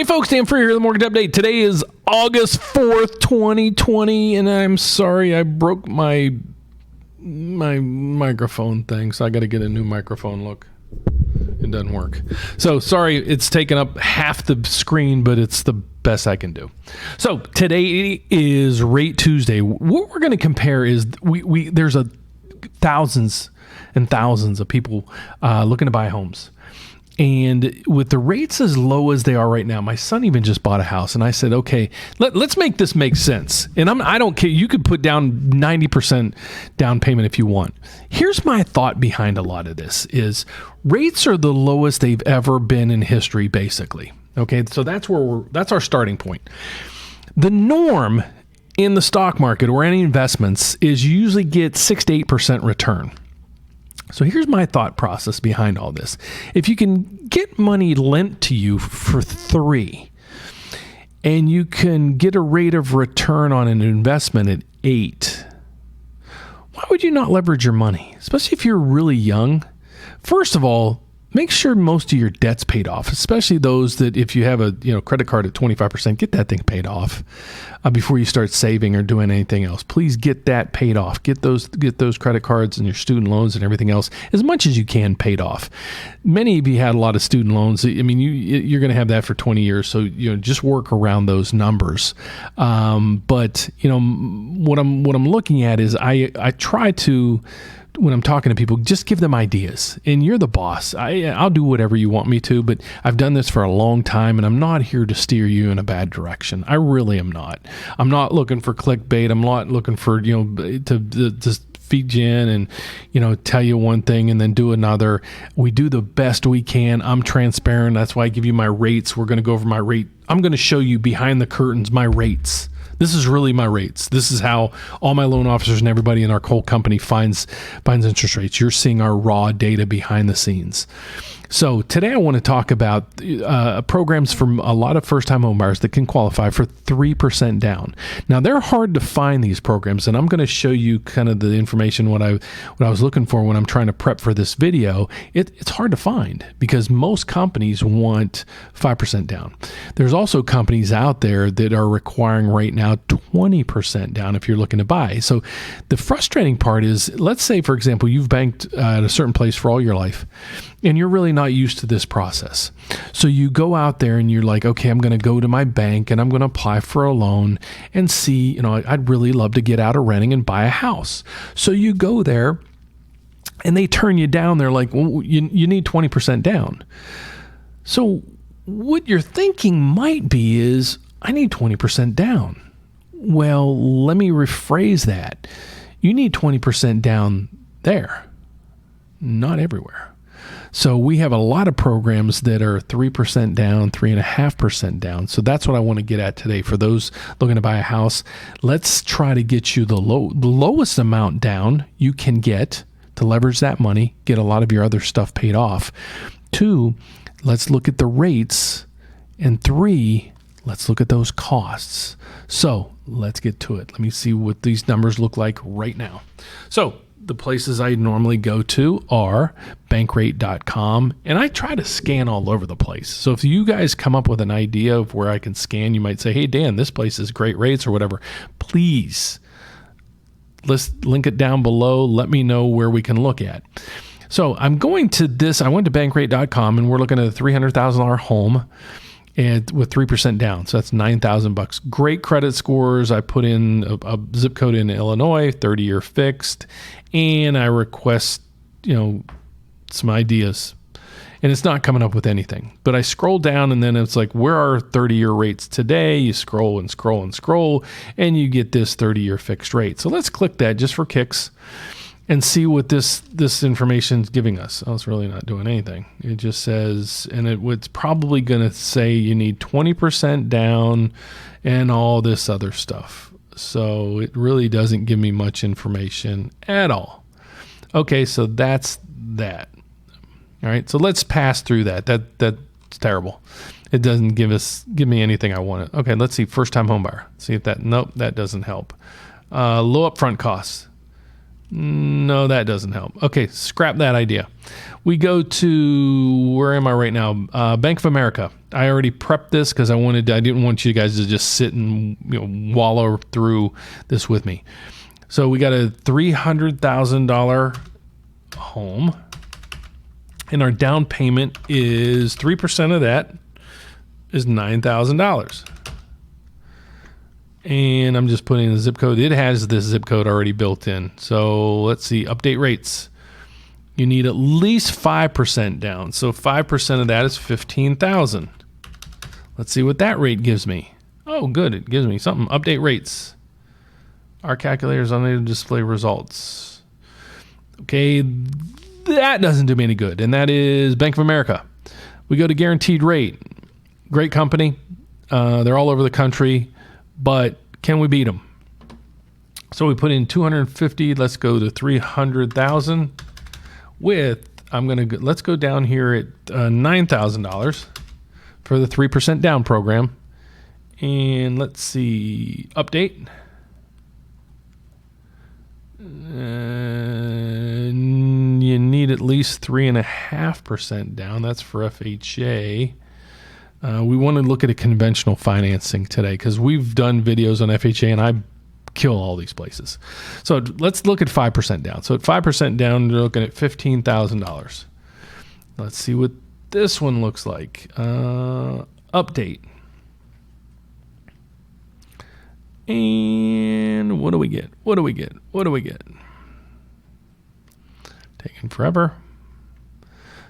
folks, Dan Frio here, the Mortgage Update. Today is August 4th, 2020, and I'm sorry I broke my microphone thing, so I got to get a new microphone. Look, it doesn't work. So sorry, it's taken up half the screen, but it's the best I can do. So today is Rate Tuesday. What we're going to compare is there's thousands and thousands of people looking to buy homes. And with the rates as low as they are right now, my son even just bought a house, and I said, okay, let's make this make sense. And I don't care. You could put down 90% down payment if you want. Here's my thought behind a lot of this is rates are the lowest they've ever been in history, basically. Okay, so that's our starting point. The norm in the stock market or any investments is you usually get 6 to 8% return. So here's my thought process behind all this. If you can get money lent to you for 3 and you can get a rate of return on an investment at 8, why would you not leverage your money? Especially if you're really young. First of all, make sure most of your debt's paid off, especially those that if you have a credit card at 25%, get that thing paid off before you start saving or doing anything else. Please get that paid off. Get those credit cards and your student loans and everything else as much as you can paid off. Many of you had a lot of student loans. I mean, you're going to have that for 20 years, so just work around those numbers. But what I'm looking at is I try to, when I'm talking to people, just give them ideas. And you're the boss. I'll do whatever you want me to, but I've done this for a long time, and I'm not here to steer you in a bad direction. I really am not. I'm not looking for clickbait. I'm not looking for, to feed you in and, tell you one thing and then do another. We do the best we can. I'm transparent. That's why I give you my rates. We're going to go over my rate. I'm going to show you behind the curtains my rates. This is really my rates. This is how all my loan officers and everybody in our whole company finds interest rates. You're seeing our raw data behind the scenes. So today I want to talk about programs from a lot of first-time homebuyers that can qualify for 3% down. Now they're hard to find, these programs, and I'm going to show you kind of the information what I was looking for when I'm trying to prep for this video. It's hard to find because most companies want 5% down. There's also companies out there that are requiring right now 20% down if you're looking to buy. So the frustrating part is, let's say, for example, you've banked at a certain place for all your life, and you're really not used to this process. So you go out there and you're like, okay, I'm going to go to my bank and I'm going to apply for a loan and see, I'd really love to get out of renting and buy a house. So you go there and they turn you down. They're like, well, you need 20% down. So what you're thinking might be is, I need 20% down. Well, let me rephrase that. You need 20% down there, not everywhere. So we have a lot of programs that are 3% down, 3.5% down. So that's what I want to get at today. For those looking to buy a house, let's try to get you the lowest amount down you can get to leverage that money, get a lot of your other stuff paid off. 2, let's look at the rates. And 3, let's look at those costs. So let's get to it. Let me see what these numbers look like right now. So the places I normally go to are Bankrate.com, and I try to scan all over the place. So if you guys come up with an idea of where I can scan, you might say, hey, Dan, this place is great rates or whatever. Please, let's link it down below. Let me know where we can look at. So I'm going to this. I went to Bankrate.com, and we're looking at a $300,000 home and with 3% down. So that's $9,000. Great credit scores. I put in a zip code in Illinois, 30-year fixed, and I request, some ideas. And it's not coming up with anything. But I scroll down, and then it's like, where are 30-year rates today? You scroll and scroll and scroll, and you get this 30-year fixed rate. So let's click that just for kicks and see what this information is giving us. Oh, it's really not doing anything. It just says, and it's probably going to say you need 20% down and all this other stuff. So it really doesn't give me much information at all. Okay, so that's that. All right, so let's pass through that. That's terrible. It doesn't give me anything I wanted. Okay, let's see, first-time homebuyer. See if nope, that doesn't help. Low upfront costs. No, that doesn't help. Okay, scrap that idea. We go to, where am I right now? Bank of America. I already prepped this because I didn't want you guys to just sit and wallow through this with me. So we got a $300,000 home, and our down payment is 3% of that is $9,000. And I'm just putting the zip code. It has this zip code already built in. So let's see, update rates. You need at least 5% down. So 5% of that is $15,000. Let's see what that rate gives me. Oh, good. It gives me something. Update rates. Our calculator is unable to display results. Okay, that doesn't do me any good. And that is Bank of America. We go to guaranteed rate. Great company. They're all over the country. But can we beat them? So we put in 250. Let's go to 300,000 with, let's go down here at $9,000 for the 3% down program. And let's see, update. You need at least 3.5% down. That's for FHA. We want to look at a conventional financing today because we've done videos on FHA and I kill all these places. So let's look at 5% down. So at 5% down, we're looking at $15,000. Let's see what this one looks like. Update. And what do we get? What do we get? What do we get? Taking forever.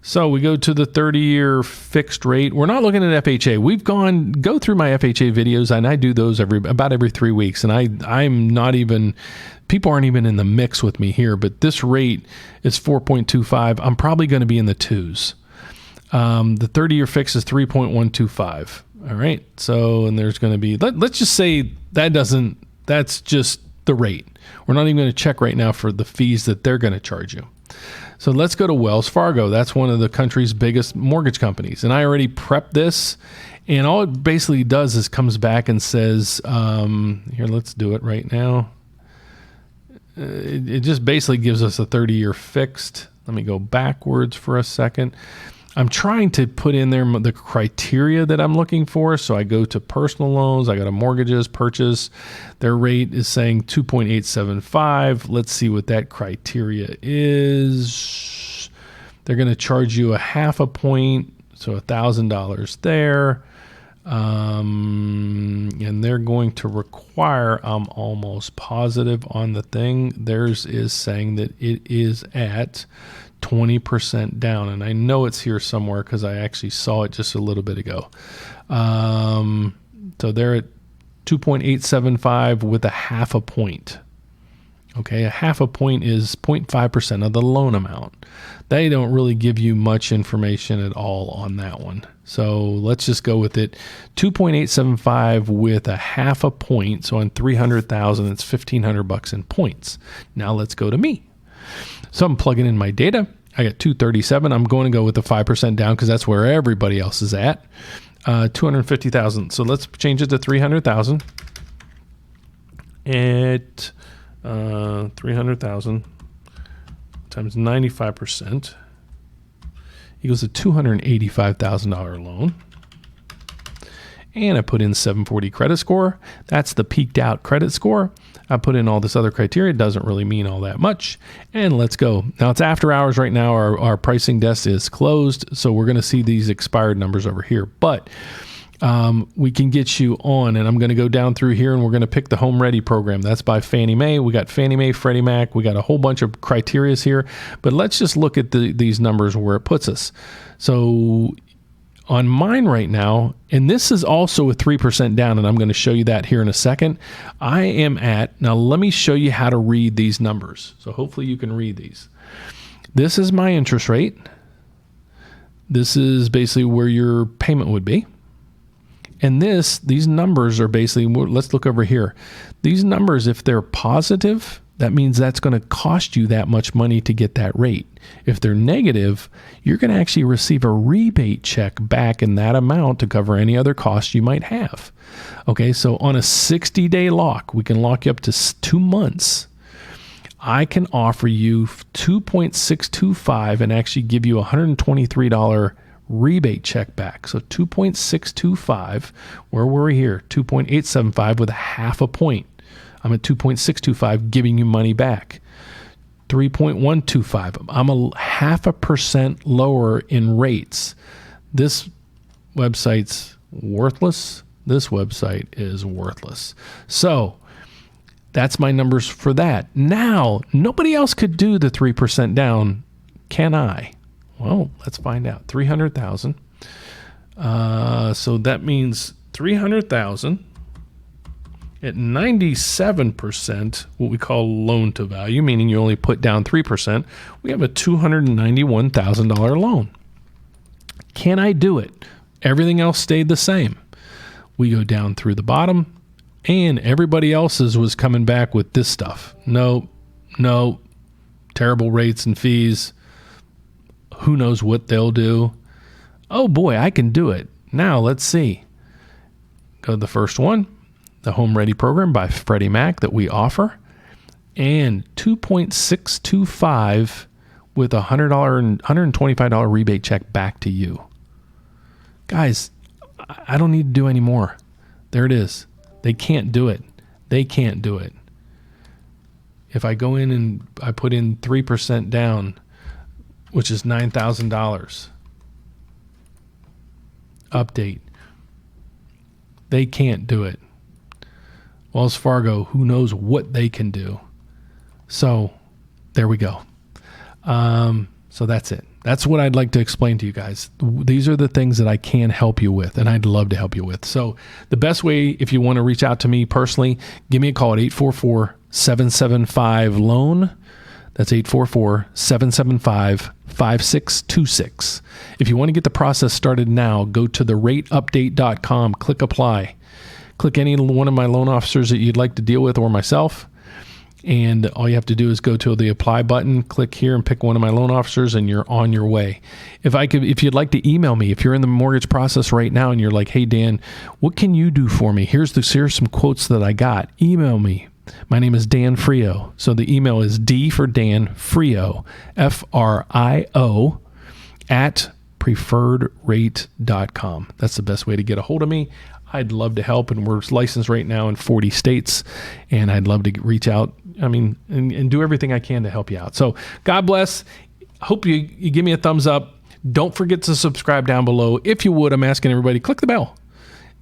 So we go to the 30-year fixed rate. We're not looking at FHA. Go through my FHA videos, and I do those about every 3 weeks. And I'm not even, people aren't even in the mix with me here, but this rate is 4.25. I'm probably going to be in the twos. The 30-year fix is 3.125. All right. So, and there's going to be, let's just say that's just the rate. We're not even going to check right now for the fees that they're going to charge you. So let's go to Wells Fargo. That's one of the country's biggest mortgage companies. And I already prepped this. And all it basically does is comes back and says, here, let's do it right now. It just basically gives us a 30-year fixed. Let me go backwards for a second. I'm trying to put in there the criteria that I'm looking for. So I go to personal loans. I go to mortgages, purchase. Their rate is saying 2.875. Let's see what that criteria is. They're going to charge you a 0.5 point, so $1,000 there. And they're going to require, I'm almost positive on the thing, theirs is saying that it is at 20% down, and I know it's here somewhere because I actually saw it just a little bit ago. So they're at 2.875 with a 0.5 point. Okay, a 0.5 point is 0.5% of the loan amount. They don't really give you much information at all on that one. So let's just go with it. 2.875 with a 0.5 point. So on 300,000, it's $1,500 in points. Now let's go to me. So I'm plugging in my data. I got 237. I'm going to go with the 5% down because that's where everybody else is at. 250,000. So let's change it to 300,000. At 300,000 times 95% equals a $285,000 loan. And I put in 740 credit score. That's the peaked out credit score. I put in all this other criteria. It doesn't really mean all that much. And let's go. Now it's after hours right now. Our pricing desk is closed. So we're going to see these expired numbers over here. But we can get you on. And I'm going to go down through here and we're going to pick the Home Ready program. That's by Fannie Mae. We got Fannie Mae, Freddie Mac. We got a whole bunch of criterias here. But let's just look at these numbers where it puts us. So on mine right now, and this is also a 3% down, and I'm going to show you that here in a second. I am at, now let me show you how to read these numbers. So hopefully you can read these. This is my interest rate. This is basically where your payment would be. And these numbers are basically, let's look over here. These numbers, if they're positive, that means that's going to cost you that much money to get that rate. If they're negative, you're going to actually receive a rebate check back in that amount to cover any other costs you might have. Okay, so on a 60-day lock, we can lock you up to 2 months. I can offer you 2.625 and actually give you $123 rebate check back. So 2.625, where were we here? 2.875 with a half a point. I'm at 2.625 giving you money back. 3.125. I'm a 0.5% lower in rates. This website's worthless. This website is worthless. So that's my numbers for that. Now, nobody else could do the 3% down. Can I? Well, let's find out. 300,000. So that means 300,000 at 97%, what we call loan to value, meaning you only put down 3%. We have a $291,000 loan. Can I do it? Everything else stayed the same. We go down through the bottom, and everybody else's was coming back with this stuff. No, terrible rates and fees. Who knows what they'll do? Oh boy, I can do it. Now let's see. Go to the first one, the Home Ready program by Freddie Mac that we offer, and 2.625 with a $125 rebate check back to you. Guys, I don't need to do any more. There it is. They can't do it. They can't do it. If I go in and I put in 3% down, which is $9,000, update, they can't do it. Wells Fargo, who knows what they can do. So there we go. So that's it. That's what I'd like to explain to you guys. These are the things that I can help you with, and I'd love to help you with. So the best way, if you want to reach out to me personally, give me a call at 844-775-LOAN. That's 844-775-5626. If you want to get the process started now, go to therateupdate.com, click apply. Click any one of my loan officers that you'd like to deal with or myself. And all you have to do is go to the apply button, click here and pick one of my loan officers, and you're on your way. If you'd like to email me, if you're in the mortgage process right now and you're like, hey, Dan, what can you do for me? Here's some quotes that I got. Email me. My name is Dan Frio. So the email is D for Dan Frio, Frio, at preferredrate.com. That's the best way to get a hold of me. I'd love to help, and we're licensed right now in 40 states, and I'd love to reach out, and do everything I can to help you out. So God bless. Hope you give me a thumbs up. Don't forget to subscribe down below. If you would, I'm asking everybody, click the bell.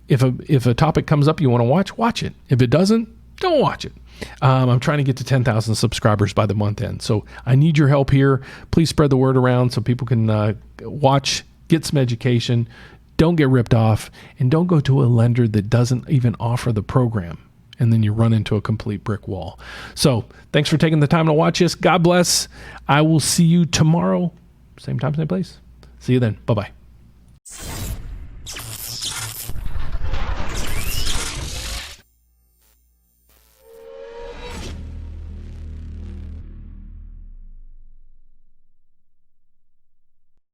If a topic comes up you want to watch it. If it doesn't, don't watch it. I'm trying to get to 10,000 subscribers by the month end. So I need your help here. Please spread the word around so people can watch, get some education. Don't get ripped off, and don't go to a lender that doesn't even offer the program, and then you run into a complete brick wall. So thanks for taking the time to watch us. God bless. I will see you tomorrow. Same time, same place. See you then. Bye-bye.